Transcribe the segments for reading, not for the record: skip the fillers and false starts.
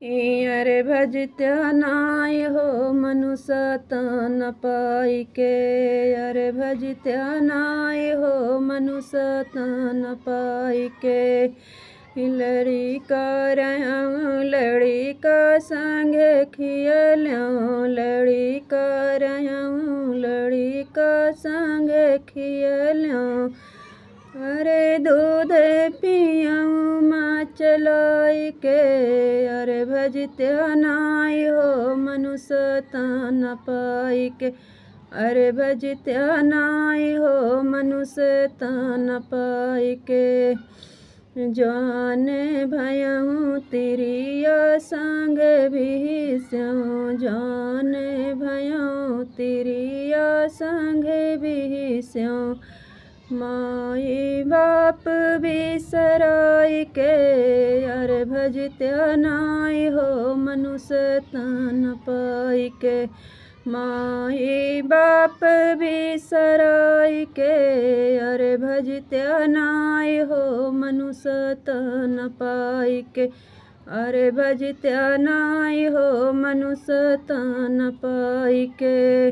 अरे भजत्या नाय हो मनुष्य तन पाई के। अरे भजत्या नाय हो मनुष्य तन पाई के। लड़ी का संग खियलूँ लड़ी का संग खियलूँ। अरे दूध पियाऊँ माँ चलाई के। अरे भजत्या नाय हो मनुष्य तन पाई के। अरे भजत्या नाय हो मनुष्य तन पाई के। जवान भयऊँ तिरिया संग बिस्यूँ जवान भयऊँ तिरिया संग बिस्यूँ। माई बाप बिसराई के। अरे भजत्या नाय हो मनुष्य तन पाई के। माई बाप बिसराई के। अरे भजत्या नाय हो मनुष्य तन पाई के। अरे भजत्या नाय हो मनुष्य तन पाई के।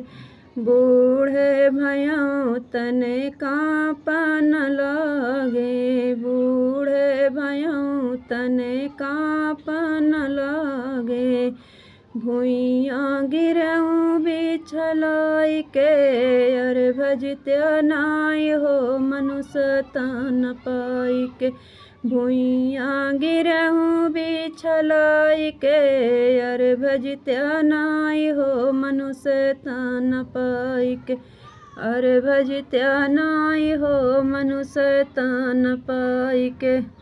बूढ़े भयऊँ तने काँपन लागे बूढ़े भयऊँ तने काँपन लागे। भुइयाँ गिरऊँ बिछलाई के। अरे भजत्या नाय हो मनुष्य तन पाई के। भुइयाँ गिरऊँ बिछलाई के। अरे भजत्या नाय हो मनुष्य तन पाई के। अरे भजत्या नाय हो मनुष्य तन पाई के।